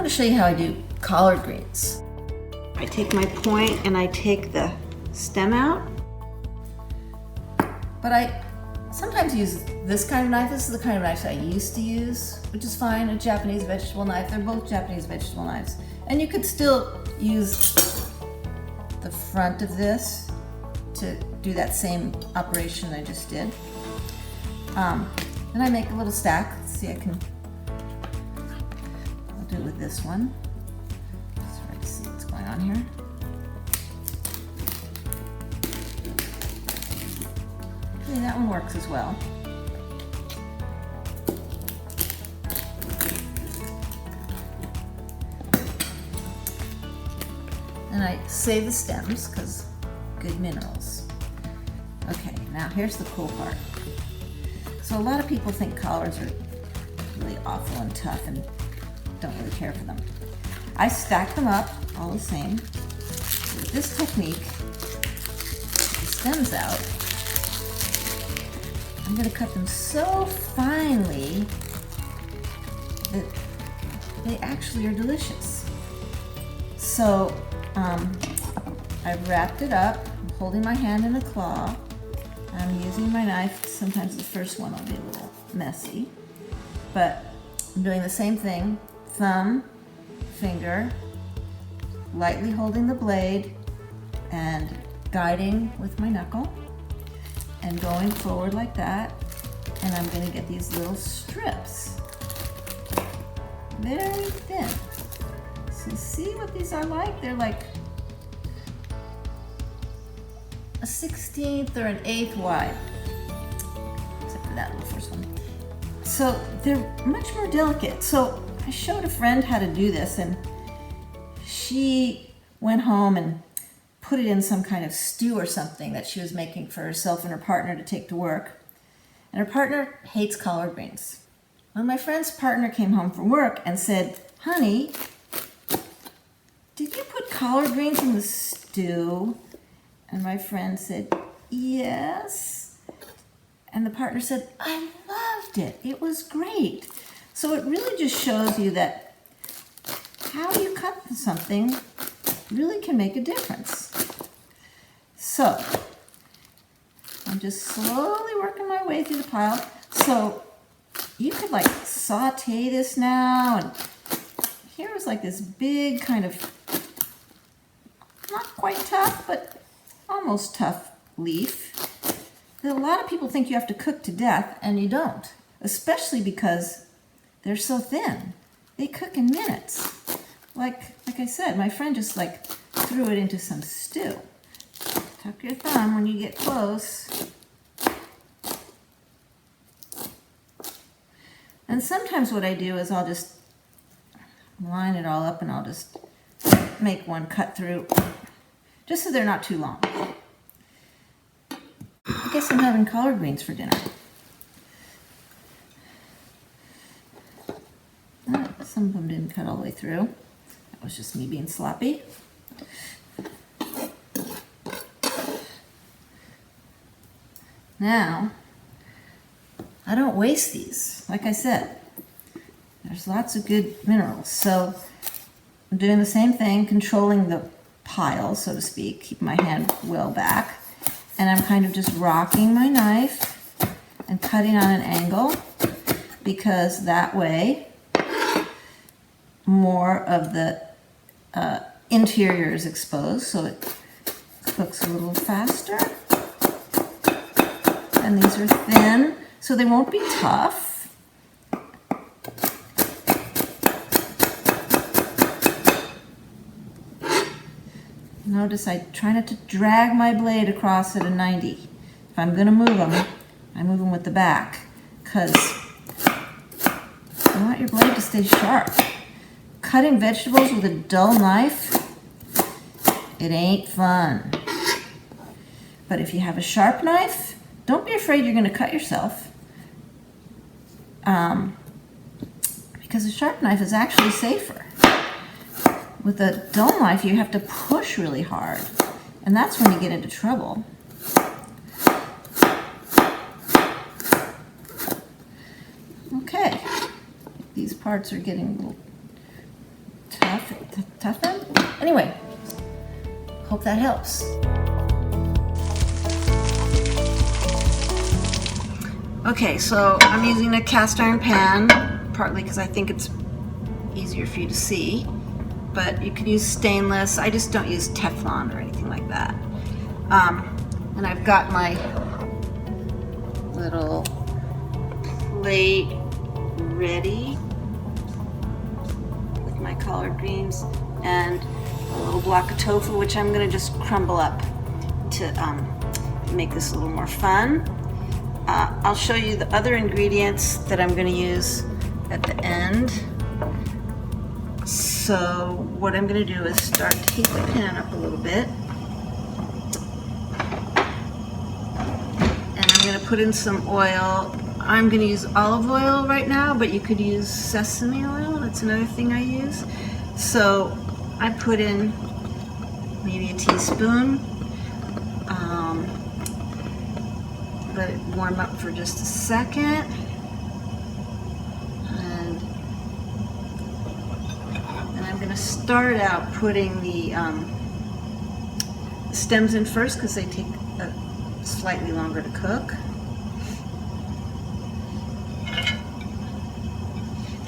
to show you how I do collard greens. I take my point and I take the stem out. But I sometimes use this kind of knife. This is the kind of knife I used to use, which is fine, a Japanese vegetable knife. They're both Japanese vegetable knives. And you could still use the front of this to do that same operation I just did. Then I make a little stack. Let's see, I'll do it with this one. Just try to see what's going on here. Okay, that one works as well. And I save the stems because good minerals. Okay, now here's the cool part. So a lot of people think collards are really awful and tough and don't really care for them. I stack them up all the same. With this technique, the stems out, I'm going to cut them so finely that they actually are delicious. So I've wrapped it up, I'm holding my hand in a claw. I'm using my knife. Sometimes the first one will be a little messy, but I'm doing the same thing. Thumb, finger, lightly holding the blade and guiding with my knuckle and going forward like that. And I'm going to get these little strips, very thin. So see what these are like? They're like a 1/16 or an 1/8 wide, except for that little first one. So they're much more delicate. So I showed a friend how to do this, and she went home and put it in some kind of stew or something that she was making for herself and her partner to take to work. And her partner hates collard greens. When my friend's partner came home from work and said, "Honey, did you put collard greens in the stew?" And my friend said, "Yes." And the partner said, "I loved it. It was great." So it really just shows you that how you cut something really can make a difference. So I'm just slowly working my way through the pile. So you could like saute this now, and here was like this big kind of, not quite tough, but almost tough leaf that a lot of people think you have to cook to death, and you don't, especially because they're so thin. They cook in minutes. Like I said, my friend just like threw it into some stew. Tuck your thumb when you get close. And sometimes what I do is I'll just line it all up and I'll just make one cut through, just so they're not too long. I guess I'm having collard greens for dinner. Some of them didn't cut all the way through. That was just me being sloppy. Now, I don't waste these. Like I said, there's lots of good minerals. So I'm doing the same thing, controlling the pile, so to speak, keep my hand well back. And I'm kind of just rocking my knife and cutting on an angle, because that way more of the interior is exposed, so it cooks a little faster. And these are thin, so they won't be tough. Notice I try not to drag my blade across at a 90. If I'm going to move them, I move them with the back, because you want your blade to stay sharp. Cutting vegetables with a dull knife, it ain't fun. But if you have a sharp knife, don't be afraid you're going to cut yourself. Because a sharp knife is actually safer. With a dull knife, you have to push really hard, and that's when you get into trouble. Okay, these parts are getting a little have them. Anyway, hope that helps. Okay, so I'm using a cast iron pan, partly because I think it's easier for you to see, but you could use stainless. I just don't use Teflon or anything like that. And I've got my little plate ready with my collard greens and a little block of tofu, which I'm going to just crumble up to make this a little more fun. I'll show you the other ingredients that I'm going to use at the end. So what I'm going to do is start to heat the pan up a little bit. And I'm going to put in some oil. I'm going to use olive oil right now, but you could use sesame oil. That's another thing I use. So I put in maybe a teaspoon. Let it warm up for just a second. And I'm going to start out putting the stems in first because they take slightly longer to cook.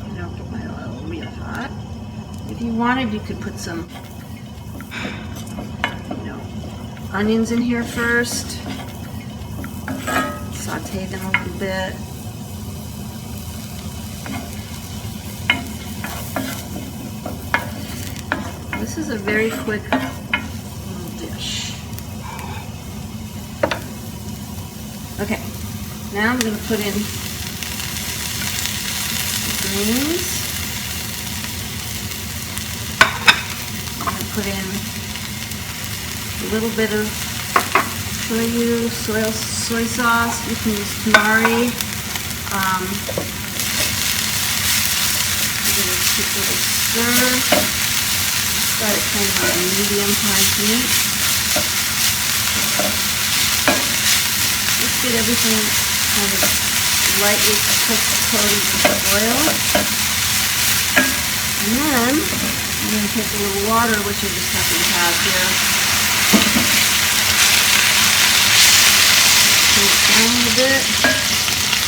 You don't get my oil real hot. If you wanted, you could put some, onions in here first. Saute them a little bit. This is a very quick little dish. Okay, now I'm going to put in the greens. I'm going to put in a little bit of shoyu, soy sauce. You can use tamari. Give it a quick little stir. Start it kind of on a medium-high heat. Just get everything kind of lightly coated with the oil. And then I'm going to take a little water, which I just happen to have here. Turn it down a little bit.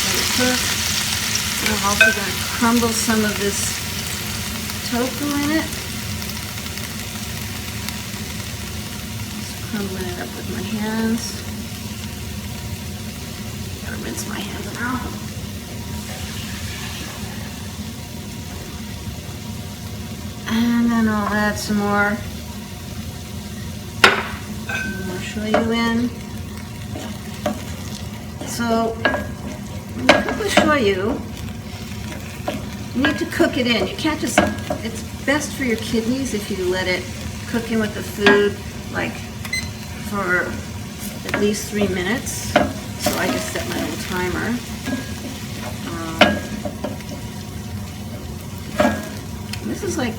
Let it cook. And I'm also going to crumble some of this tofu in it. Crumbling it up with my hands. Gotta rinse my hands now. And then I'll add some more shoyu in. So when you cook with shoyu, you need to cook it in. You can't just, it's best for your kidneys if you let it cook in with the food like for at least 3 minutes. So I just set my little timer. This is like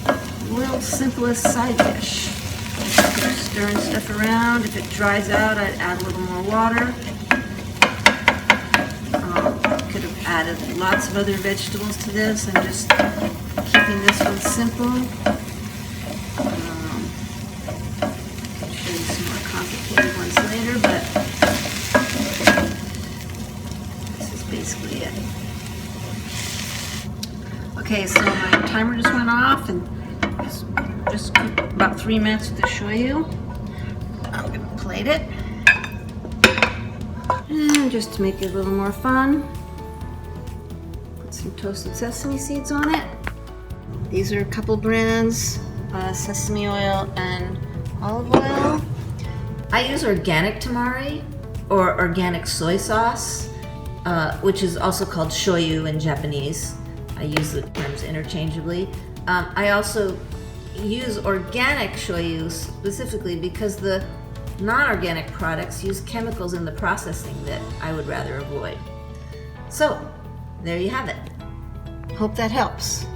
the world's simplest side dish. Just stirring stuff around. If it dries out, I'd add a little more water. Could have added lots of other vegetables to this. I'm just keeping this one simple. Complicated ones later, but this is basically it. Okay, so my timer just went off and just cooked about 3 minutes with the shoyu. I'm going to plate it. And just to make it a little more fun, put some toasted sesame seeds on it. These are a couple brands, sesame oil and olive oil. I use organic tamari or organic soy sauce, which is also called shoyu in Japanese. I use the terms interchangeably. I also use organic shoyu specifically because the non-organic products use chemicals in the processing that I would rather avoid. So, there you have it. Hope that helps.